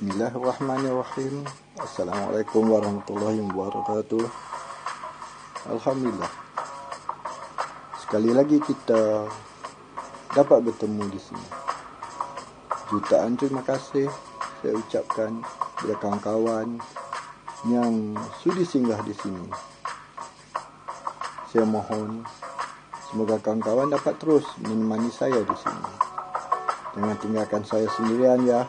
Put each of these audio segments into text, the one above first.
Bismillahirrahmanirrahim. Assalamualaikum warahmatullahi wabarakatuh. Alhamdulillah, sekali lagi kita dapat bertemu di sini. Jutaan terima kasih saya ucapkan kepada kawan-kawan yang sudi singgah di sini. Saya mohon semoga kawan-kawan dapat terus menemani saya di sini. Jangan tinggalkan saya sendirian ya.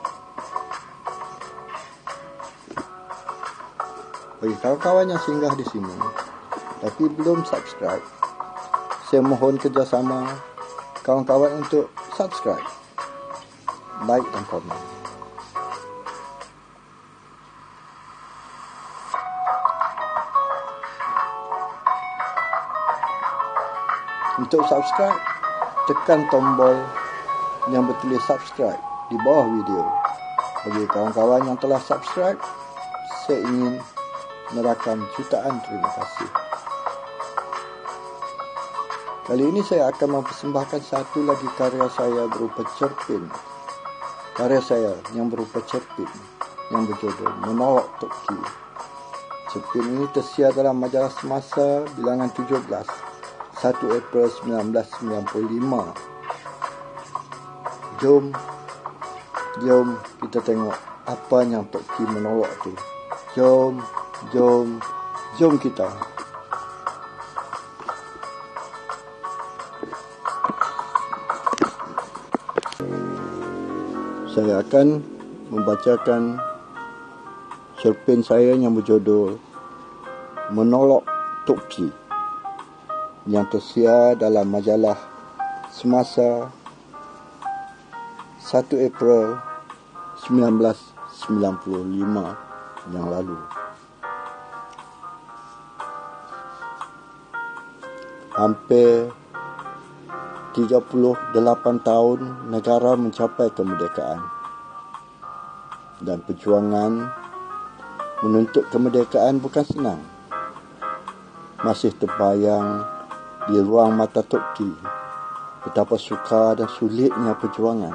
Bagi kawan-kawan yang singgah di sini tapi belum subscribe, saya mohon kerjasama kawan-kawan untuk subscribe, like dan komen. Untuk subscribe, tekan tombol yang bertulis subscribe di bawah video. Bagi kawan-kawan yang telah subscribe, saya ingin merakam jutaan terima kasih. Kali ini saya akan mempersembahkan satu lagi karya saya berupa cerpen. Karya saya yang berupa cerpen yang berjudul Menolak Toki. Cerpen ini tersiar dalam majalah Semasa bilangan 17, 1 April 1995. Jom kita tengok apa yang Toki menolak tu. Jom kita. Saya akan membacakan cerpen saya yang berjudul Menolak Toki yang tersiar dalam majalah Semasa 1 April 1995 yang lalu. Hampir 38 tahun negara mencapai kemerdekaan, dan perjuangan menuntut kemerdekaan bukan senang. Masih terbayang di ruang mata Toki betapa sukar dan sulitnya perjuangan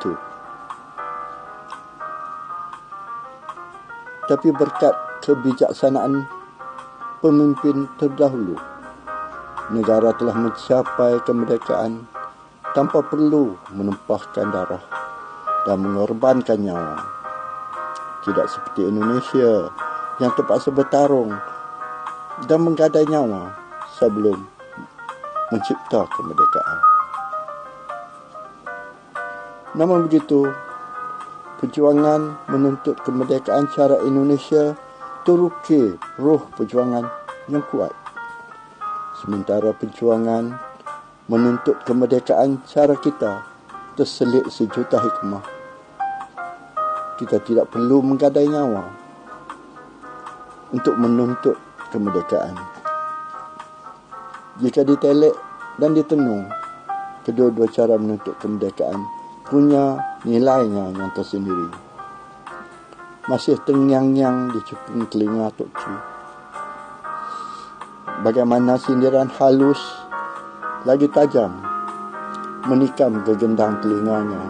itu. Tapi berkat kebijaksanaan pemimpin terdahulu, negara telah mencapai kemerdekaan tanpa perlu menumpahkan darah dan mengorbankan nyawa. Tidak seperti Indonesia yang terpaksa bertarung dan menggadai nyawa sebelum mencipta kemerdekaan. Namun begitu, perjuangan menuntut kemerdekaan cara Indonesia terukir roh perjuangan yang kuat. Sementara perjuangan menuntut kemerdekaan cara kita terselit sejuta hikmah. Kita tidak perlu menggadai nyawa untuk menuntut kemerdekaan. Jika ditelek dan ditenung, kedua-dua cara menuntut kemerdekaan punya nilainya yang tersendiri. Masih terngiang-ngiang di cuping telinga Toki bagaimana sindiran halus lagi tajam menikam gegendang telinganya,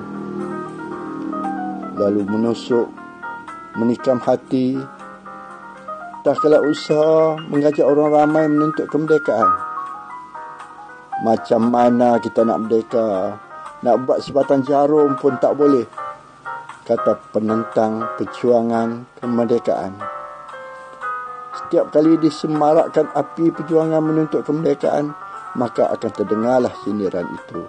lalu menusuk, menikam hati. Tak kala usaha mengajak orang ramai menuntut kemerdekaan. Macam mana kita nak merdeka? Nak buat sebatang jarum pun tak boleh, kata penentang perjuangan kemerdekaan. Setiap kali disemarakkan api perjuangan menuntut kemerdekaan, maka akan terdengarlah sindiran itu.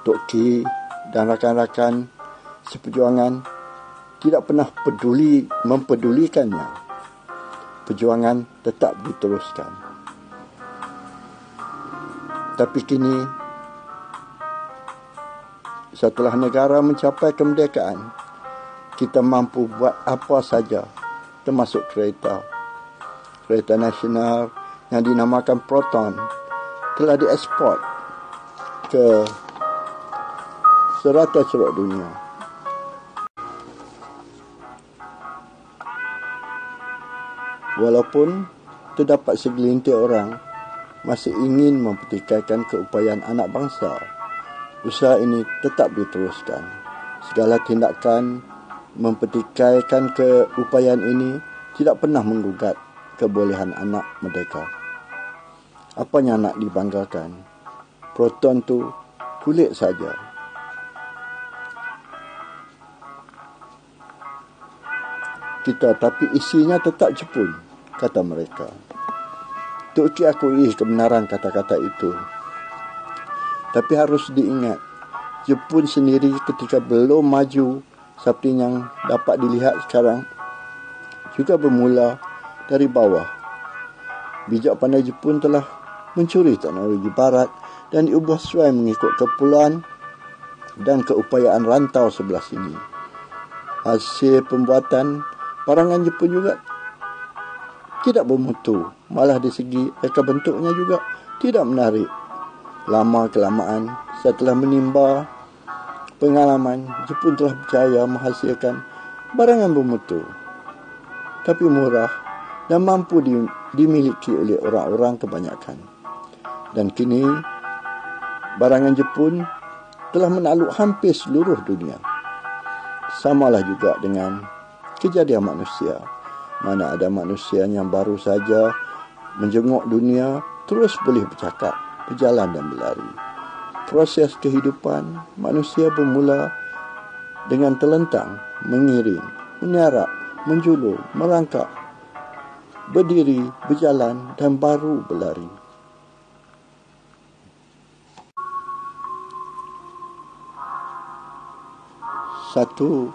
Toki dan rakan-rakan seperjuangan tidak pernah mempedulikannya. Perjuangan tetap diteruskan. Tapi kini, setelah negara mencapai kemerdekaan, kita mampu buat apa saja, termasuk kereta nasional yang dinamakan Proton telah diekspor ke serata ceruk dunia. Walaupun terdapat segelintir orang masih ingin mempertikaikan keupayaan anak bangsa, usaha ini tetap diteruskan. Segala tindakan mempertikaikan keupayaan ini tidak pernah menggugat kebolehan anak merdeka. Apanya nak dibanggakan? Proton tu kulit saja. Tapi isinya tetap Jepun, kata mereka. Tok Ki akui kebenaran kata-kata itu. Tapi harus diingat, Jepun sendiri ketika belum maju seperti yang dapat dilihat sekarang, juga bermula dari bawah. Bijak pandai Jepun telah mencuri teknologi barat dan diubah sesuai mengikut keperluan dan keupayaan rantau sebelah sini. Hasil pembuatan barangan Jepun juga tidak bermutu, malah di segi reka bentuknya juga tidak menarik. Lama-kelamaan, setelah menimba pengalaman, Jepun telah berjaya menghasilkan barangan bermutu, tapi murah dan mampu dimiliki oleh orang-orang kebanyakan. Dan kini, barangan Jepun telah menakluk hampir seluruh dunia. Samalah juga dengan kejadian manusia. Mana ada manusia yang baru saja menjenguk dunia, terus boleh bercakap, berjalan dan berlari. Proses kehidupan manusia bermula dengan terlentang, mengiring, menyarak, menjulur, merangkak, berdiri, berjalan dan baru berlari. Satu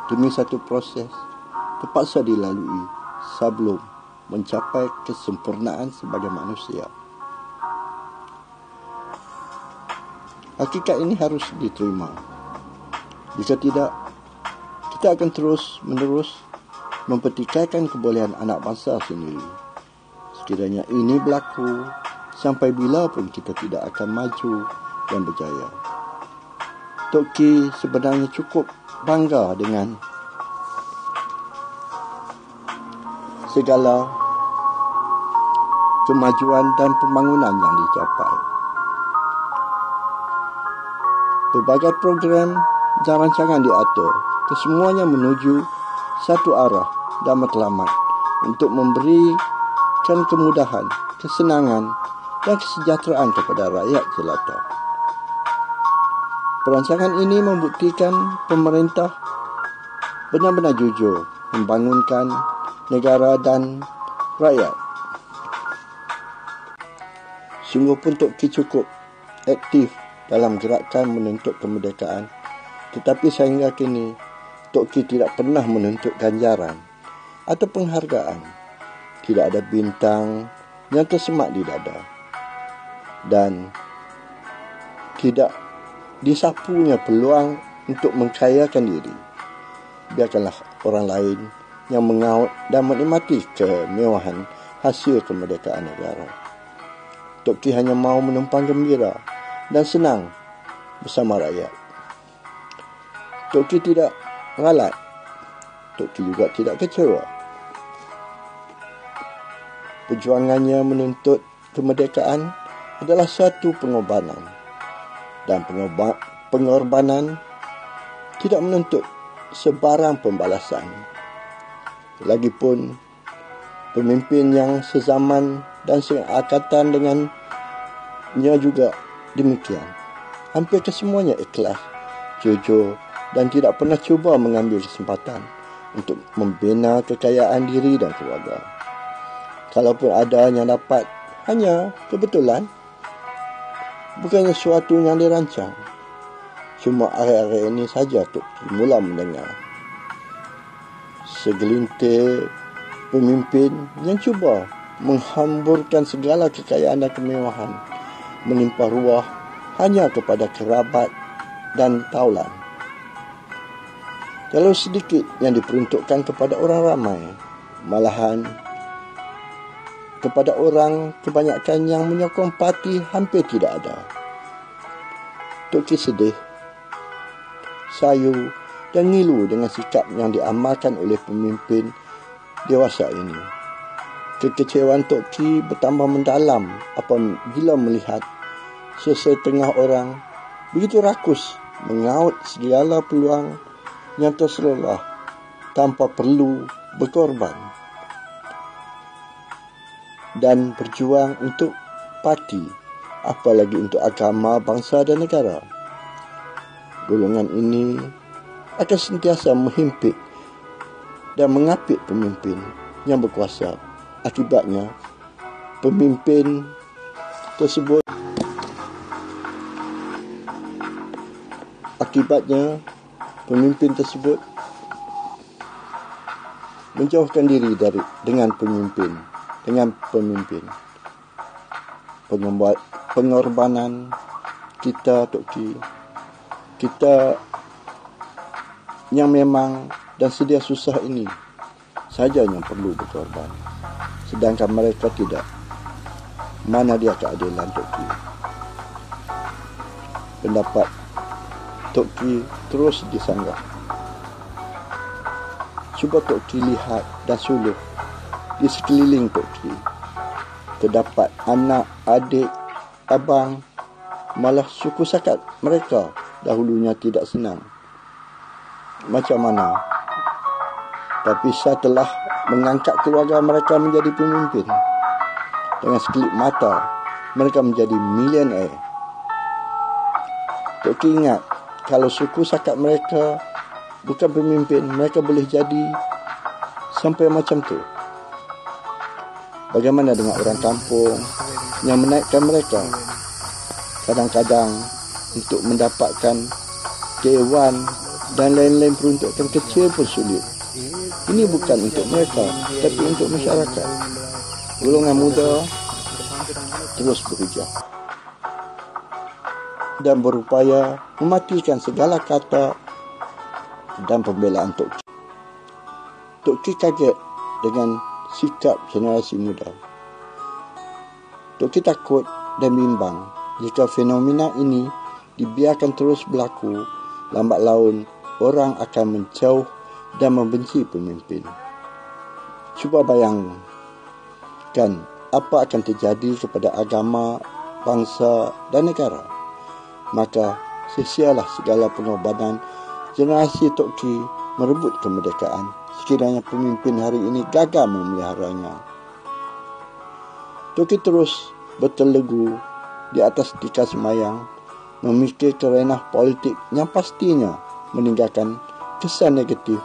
demi satu proses terpaksa dilalui sebelum mencapai kesempurnaan sebagai manusia. Hakikat ini harus diterima. Jika tidak, kita akan terus-menerus mempertikaikan kebolehan anak bangsa sendiri. Sekiranya ini berlaku, sampai bila pun kita tidak akan maju dan berjaya. Tok Ki sebenarnya cukup bangga dengan segala kemajuan dan pembangunan yang dicapai. Berbagai program dan rancangan diatur, kesemuanya menuju satu arah dan matlamat untuk memberikan kemudahan, kesenangan dan kesejahteraan kepada rakyat jelata. Perancangan ini membuktikan pemerintah benar-benar jujur membangunkan negara dan rakyat. Sungguh pun Tok Ki cukup aktif dalam gerakan menuntut kemerdekaan, tetapi sehingga kini Tok Ki tidak pernah menuntut ganjaran atau penghargaan. Tidak ada bintang yang tersemat di dada dan tidak disapunya peluang untuk mengkayakan diri. Biarkanlah orang lain yang mengaut dan menikmati kemewahan hasil kemerdekaan negara. Tok Ki hanya mahu menumpang gembira dan senang bersama rakyat. Tok Ki tidak ralat. Tok Ki juga tidak kecewa. Perjuangannya menuntut kemerdekaan adalah suatu pengorbanan. Dan pengorbanan tidak menuntut sebarang pembalasan. Lagipun, pemimpin yang sezaman dan seangkatan dengannya juga demikian. Hampir kesemuanya ikhlas, jujur dan tidak pernah cuba mengambil kesempatan untuk membina kekayaan diri dan keluarga. Kalaupun ada yang dapat hanya kebetulan, bukannya sesuatu yang dirancang. Cuma akhir-akhir ini saja Tok Ki mula mendengar segelintir pemimpin yang cuba menghamburkan segala kekayaan dan kemewahan melimpah ruah hanya kepada kerabat dan taulan. Kalau sedikit yang diperuntukkan kepada orang ramai, malahan kepada orang kebanyakan yang menyokong parti hampir tidak ada. Tok Ki sedih, sayu dan ngilu dengan sikap yang diamalkan oleh pemimpin dewasa ini. Kekecewaan Tok Ki bertambah mendalam apabila melihat sesetengah orang begitu rakus mengaut segala peluang yang terselolah tanpa perlu berkorban dan berjuang untuk parti, apalagi untuk agama, bangsa dan negara. Golongan ini akan sentiasa menghimpit dan mengapit pemimpin yang berkuasa. Akibatnya, pemimpin tersebut menjauhkan diri dengan pemimpin. Pengorbanan kita, kita yang memang dan sedia susah ini saja yang perlu berkorban, sedangkan mereka tidak. Mana dia keadilan Tok Ki? Pendapat Tok Ki terus disanggah. Cuba Tok Ki lihat dan suluh di sekeliling Tok Ki. Terdapat anak, adik, abang, malah suku sakat mereka dahulunya tidak senang. Macam mana? Tapi setelah mengangkat keluarga mereka menjadi pemimpin, dengan sekelip mata mereka menjadi milioner. Tok Ki ingat, kalau suku sakat mereka bukan pemimpin, mereka boleh jadi sampai macam tu. Bagaimana dengan orang kampung yang menaikkan mereka? Kadang-kadang untuk mendapatkan dewan dan lain-lain peruntukan kecil pun sulit. Ini bukan untuk mereka, tapi untuk masyarakat. Golongan muda terus berujar dan berupaya mematikan segala kata dan pembelaan Tok Ki. Tok Ki kaget dengan sikap generasi muda. Tok Ki takut dan bimbang jika fenomena ini dibiarkan terus berlaku, lambat laun orang akan menjauh dan membenci pemimpin. Cuba bayangkan apa akan terjadi kepada agama, bangsa dan negara. Maka sia-sialah segala pengorbanan generasi Tok Ki merebut kemerdekaan sekiranya pemimpin hari ini gagal memeliharanya. Tok Ki terus bertelegu di atas tikar semayang, memikir ranah politik yang pastinya meninggalkan kesan negatif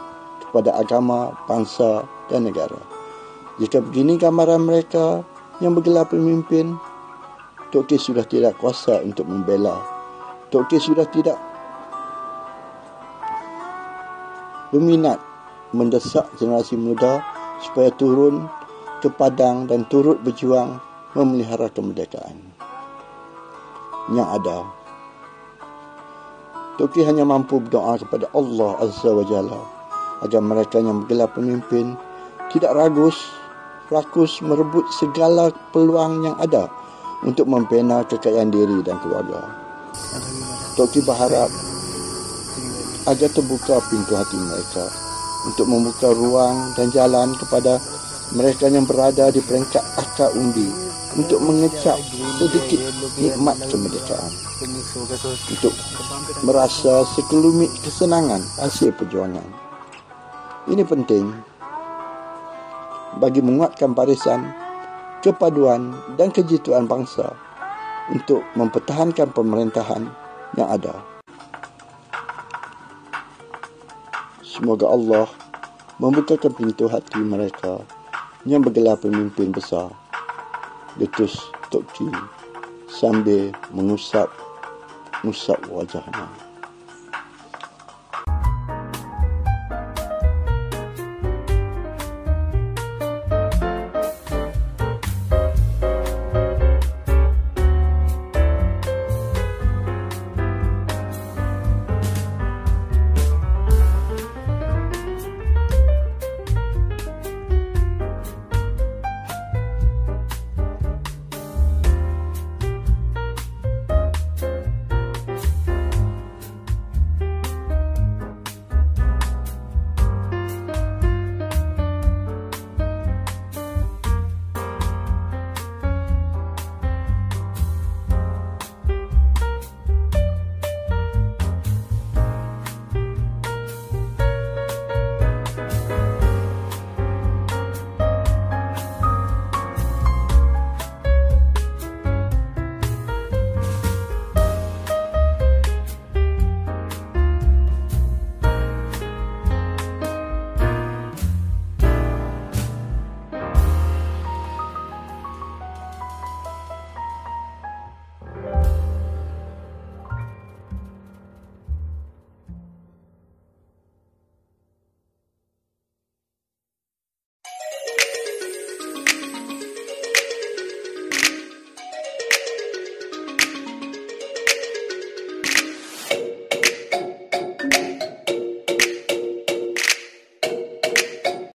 kepada agama, bangsa dan negara. Jika begini gambaran mereka yang bergelar pemimpin, Tok Ki sudah tidak kuasa untuk membela. Tok Ki sudah tidak berminat mendesak generasi muda supaya turun ke padang dan turut berjuang memelihara kemerdekaan yang ada. Tok Ki hanya mampu berdoa kepada Allah Azza wa Jalla agar mereka yang bergelar pemimpin tidak rakus merebut segala peluang yang ada untuk membina kekayaan diri dan keluarga. Tok Ki berharap agar terbuka pintu hati mereka untuk membuka ruang dan jalan kepada mereka yang berada di peringkat akar undi untuk mengecap sedikit nikmat kemerdekaan, untuk merasa sekelumit kesenangan hasil perjuangan. Ini penting bagi menguatkan barisan, kepaduan dan kejituan bangsa untuk mempertahankan pemerintahan yang ada. Semoga Allah membukakan pintu hati mereka yang bergelar pemimpin besar. Letus Tok Ki sambil mengusap wajahnya.